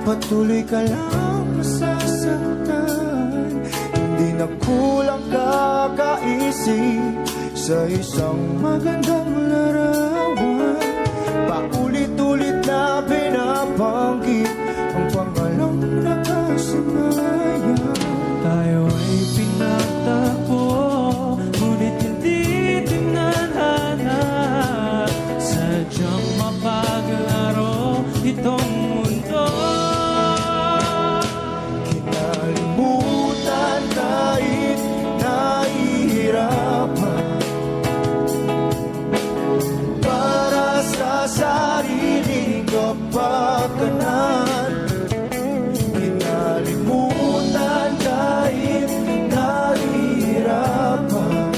patuloy ka lang masasaktan. Hindi na kulang kakaisip sa isang magandang larawan. Paulit-ulit na binabanggit ang pangalang nakasanayan. Tayo ay pinagtagpo, ngunit hindi tinadhana. Sadyang mapaglaro itong mundo. Kinalimutan kahit nahihirapan, para sa sariling kapakanan. Kinalimutan kahit nahihirapan,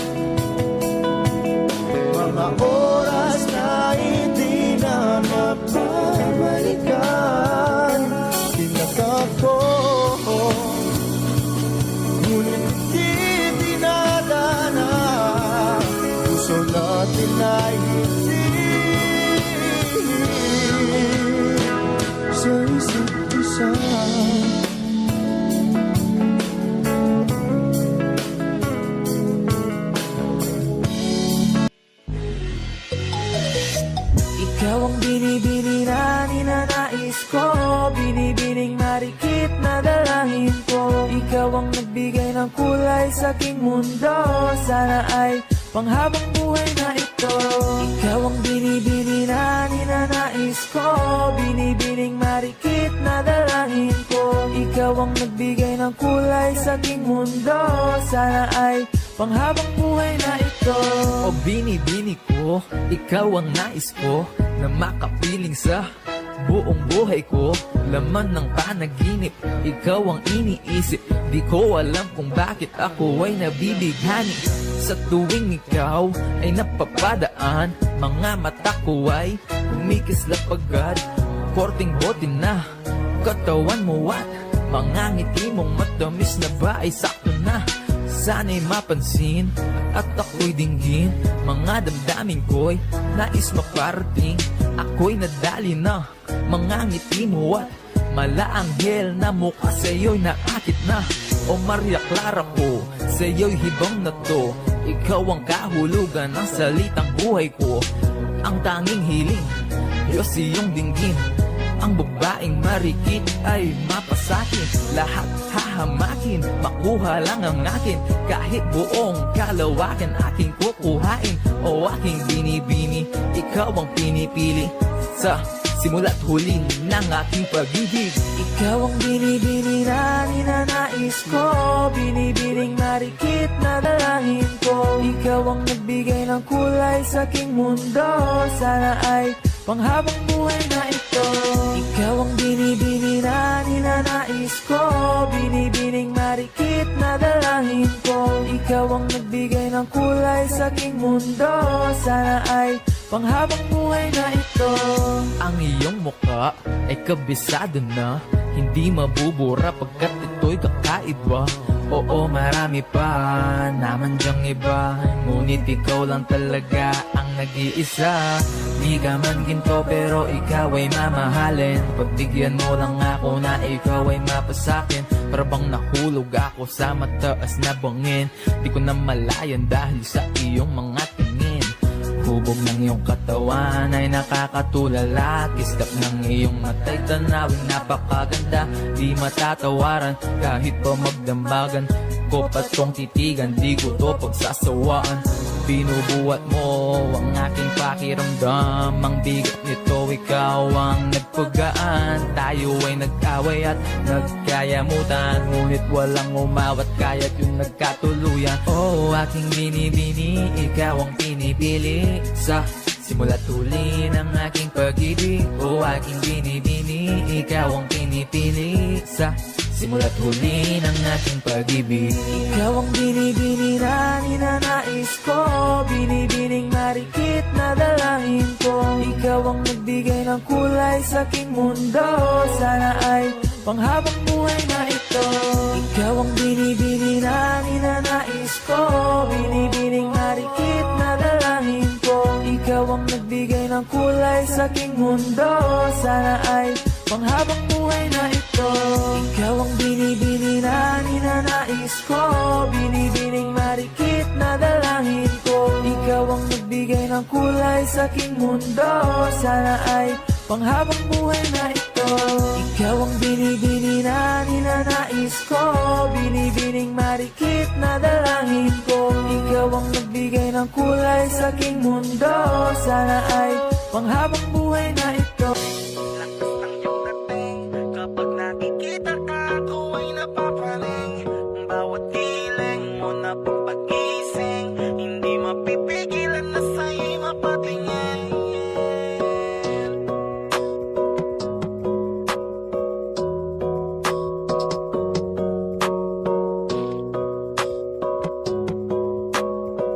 mga oras na hindi na mapabalikan. Tinatag ko, ngunit hindi dinadana. Puso natin ay hindi sa isa't isa. Ikaw ang binibini na ninanais ko, binibining marikit na dalangin ko. Ikaw ang nagbigay ng kulay sa aking mundo, sana ay panghabang buhay na ito. Ikaw ang binibini na ninanais ko, binibining marikit na dalangin ko. Ikaw ang nagbigay ng kulay sa aking mundo, sana ay panghabang buhay na ito. O binibini ko, ikaw ang nais ko, na makapiling sa buong buhay ko. Laman ng panaginip, ikaw ang iniisip. Di ko alam kung bakit ako ay nabibighani. Sa tuwing ikaw ay napapadaan, mga mata ko ay kumikislap agad. Korting bote na katawan mo at mga ngiti mong matamis na ba ay sakto na. Sana'y mapansin at ako'y dinggin, mga damdamin ko'y nais maparating. Ako'y nadali na mga ngiti mo at malaanghel na mukha sa'yo'y naakit na. O Maria Clara ko, sa'yo'y hibang na to. Ikaw ang kahulugan ng salitang buhay ko. Ang tanging hiling, Diyos iyong dinggin. Ang babaeng marikit ay mapasakin, lahat hahamakin, makuha lang ang akin. Kahit buong kalawakan aking kukuhain. O aking binibini, ikaw ang pinipili sa simula't huli ng aking pag-ibig. Ikaw ang binibini na ninanais ko, binibining marikit na dalangin ko. Ikaw ang nagbigay ng kulay sa aking mundo, sana ay panghabang buhay na ito. Ikaw ang binibini na ninanais ko, binibining marikit na dalangin ko. Ikaw ang nagbigay ng kulay sa aking mundo, sana ay panghabang buhay na ito. Ang iyong mukha ay kabisado na, hindi mabubura pagkat ito'y kakaiba. Oo, marami pa naman dyang iba, ngunit ikaw lang talaga ang nag-iisa. Di ka man ginto pero ikaw ay mamahalin. Pagbigyan mo lang ako na ikaw ay mapasakin. Para bang nahulog ako sa mataas na bangin. Di ko na malayan dahil sa iyong mga tingin. Hubog ng iyong katawan ay nakakatulala. Kislap ng iyong matay, tanawing napakaganda. Di matatawaran kahit pa magdambagan ko pa tong titigan, di ko to pagsasawaan. Binubuhat mo ang aking pakiramdam. Ang bigat nito, ikaw ang nagpagaan. Tayo ay nag-away at nagkayamutan, ngunit walang umawat kaya't yung nagkatuluyan. Oh, aking binibini, ikaw ang pinipili sa simula't huli ng aking pag-ibig. Oh, aking binibini, ikaw ang pinipili sa simula't huli ng aking pag-ibig. Ikaw ang binibini na ninanais ko, binibining marikit na dalangin ko. Ikaw ang nagbigay ng kulay sa aking mundo, sana ay panghabang buhay na ito. Ikaw ang binibini na ninanais ko, binibining marikit na dalangin ko. Ikaw ang nagbigay ng kulay sa aking mundo, sana ay panghabang buhay na ito. Ikaw ang binibini na ninanais ko, binibining marikit na dalangin ko. Ikaw ang nagbigay ng kulay sa aking mundo, sana ay panghabang buhay na ito. Ikaw ang binibini na ninanais ko, binibining marikit na dalangin ko. Ikaw ang nagbigay ng kulay sa aking mundo, sana ay panghabang buhay na ito. Lakas ng iyong dating, kapag nakikita ka, ako ay napapaling. Bawat giling mo na pagpagising, hindi mapipigilan na sa'yo'y mapatingin.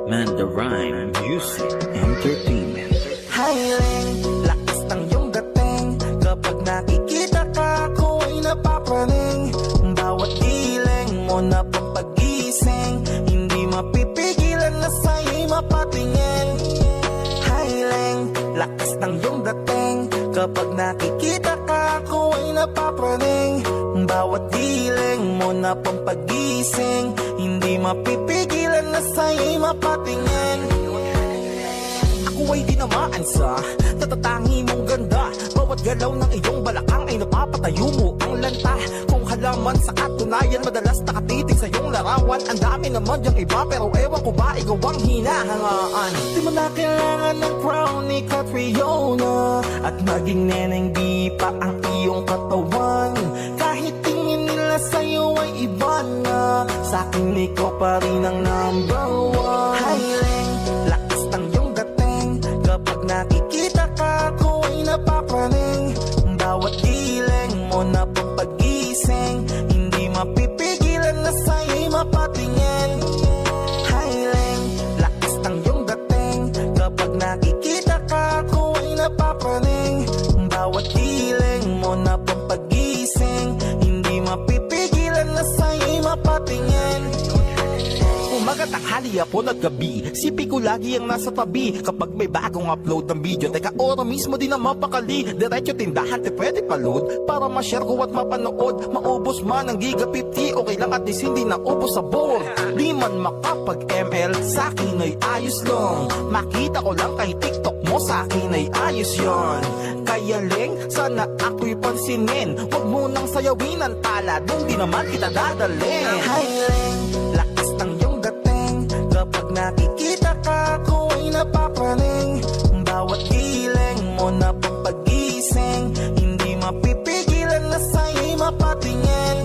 Mandarine Music Entertainment. Hiling, lakas ng iyong dating, kapag nakikita ka, ako ay napapaling. Bawat giling mo na pagpagising, hindi mapipigilan na sa'yo'y mapatingin. Hiling, lakas ng iyong dating, kapag nakikita ka, ako ay napapaling. Bawat giling mo na pampagising, hindi mapipigilan na sa'yo'y mapatingin. Ako ay dinamaan sa tatatangi mong ganda. Bawat galaw ng iyong balakang ay napapatayo mo ang lanta. Kung halaman sa katunayan, madalas nakatitig sa iyong larawan. Ang dami naman diyang iba, pero ewan ko ba ikaw ang hinahangaan. Di mo na kailangan ng crown ni Catriona, at maging neneng di pa ang iyong katawan. Kahit tingin nila sa'yo ay iba na, sa'kin ikaw pa rin ang number one. Hiling, lakas ng iyong dating, kapag nakikita ka, ako ay napapaling. Bawat giling mo na pagpagising, hindi mapipigilan na sa'yo'y mapatingin. Hiling, lakas ng iyong dating, kapag nakikita ka, ako ay napapaling. Bawat giling mo na pagpagising, hindi mapipigilan na sa'yo'y mapatingin. Umaga, tanghali, hapon at gabi, sipi ko lagi ang nasa tabi. Kapag may bagong upload ng video, teka ora mismo din na mapakali. Diretso tindahan, te pwede pa-load, para ma-share ko at mapanood. Maubos man ang giga 50, okay lang at least hindi na ubos sa board. Di man makapag-ML, sa'kin ay ayos lang. Makita ko lang kay TikTok mo, sa'kin ay ayos yon. Kaya leng, sana ako'y pansinin. Huwag mo nang sayawin ang tala, dun di naman kita dadalhin. Hi leng, lakas ng iyong dating, kapag nakikita ka, ako ay napapaling. Bawat giling mo na pagpagising, hindi mapipigilan na sa'yo'y mapatingin.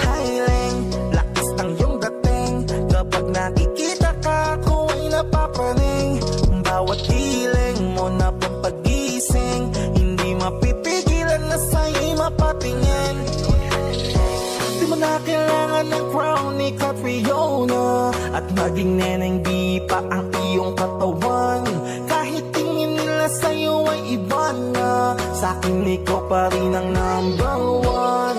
Hiling, lakas ng iyong dating, kapag nakikita ka, ako ay napapaling. Bawat giling mo na pagpagising, hindi mapipigilan na sa'yo'y mapatingin. Di mo na kailangan ng crown ni Catriona, at maging neneng di pa ang iyong katawan. Kahit tingin nila sa'yo ay iba na, sa'kin ikaw pa rin ang number one.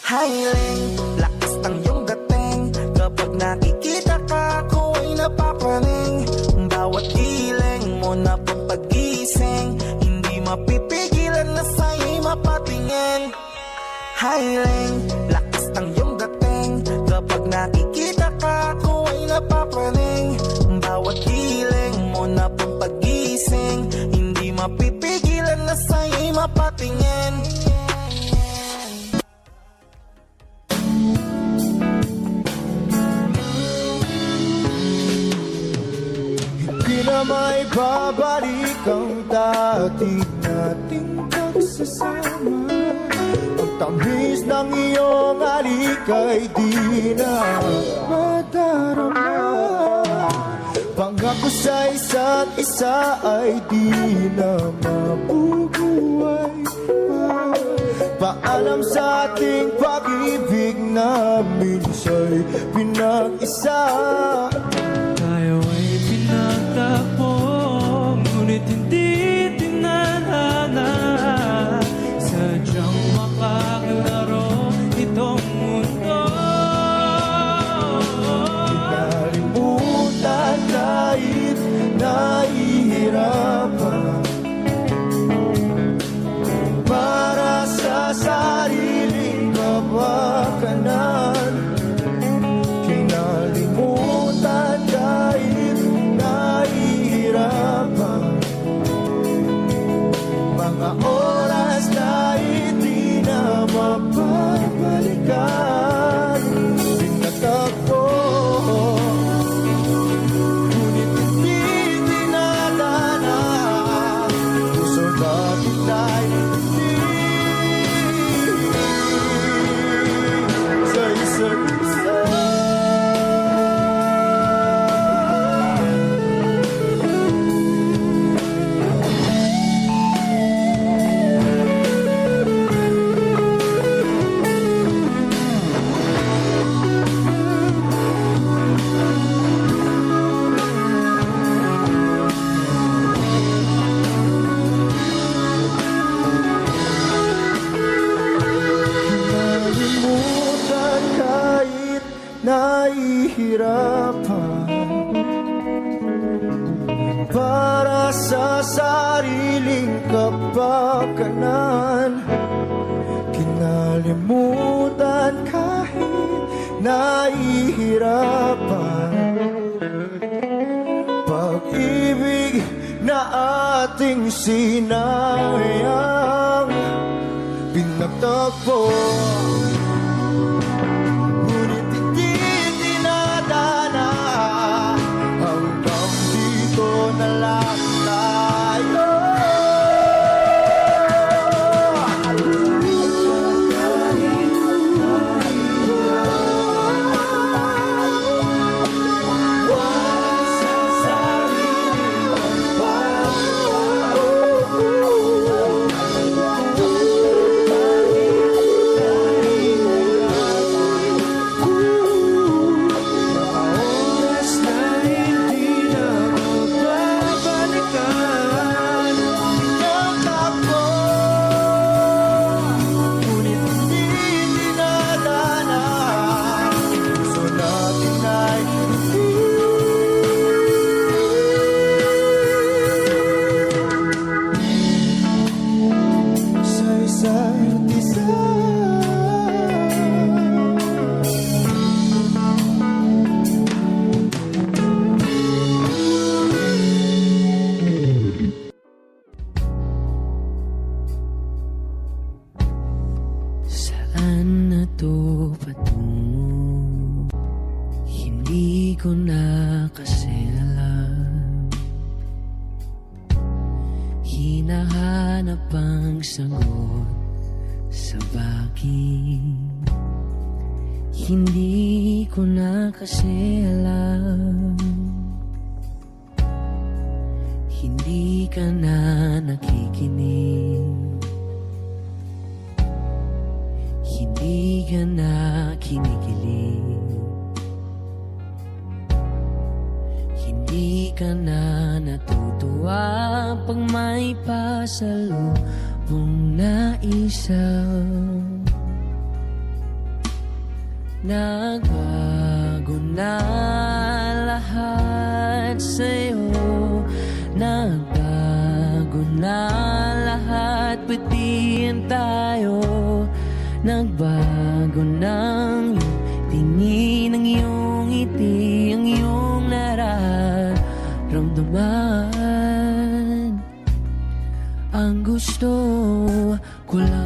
Hiling, lakas ng iyong dating, kapag nakikita ka, ako ay napapaling. Bawat giling mo na pagpagising, hindi mapipigilan na sa'yo'y mapatingin. Hiling, lakas ng iyong dating, kapag nakikita ka, ako ay napapaling. Bawat giling mo na pagpagising, hindi mapipigilan na sa'yo'y mapatingin. Di na may babalik ang dati nating pagsasama. Ang tamis ng iyong halik ay di na madarama. Pangako sa isa't isa ay di na mabubuhay pa. Paalam sa ating pag-ibig na minsa'y pinag-isa. Tayo ay pinagtapos ngunit hindi tinadhana. Sadyang makakalaro itong mundo. Pinalimutan kahit nahihirapan, piling kapakanan, kinalimutan kahit nahihirapan. Pag-ibig na ating sinayang pinagtagpo, ngunit hindi dinadana. Hanggang dito na lang tayo. Oras na hindi na magbabalikan, pinagtakbo, ngunit hindi dinadana. Puso natin ay sa isa't isa. Saan na to patungo? Hindi ko na kasi alam. Hinahanap ang sagot sa bakit. Hindi ko na kasi alam. Hindi ka na nakikinig. Hindi ka na kinikilig. Hindi ka na natutuwa pag may pasalubong na isa. Nagbago na lahat sa'yo. Nagbago na lahat, pati yan tayo. Nagbago ng iyong tingin, ang iyong ngiti, ang iyong nararamdaman. Ang gusto ko lang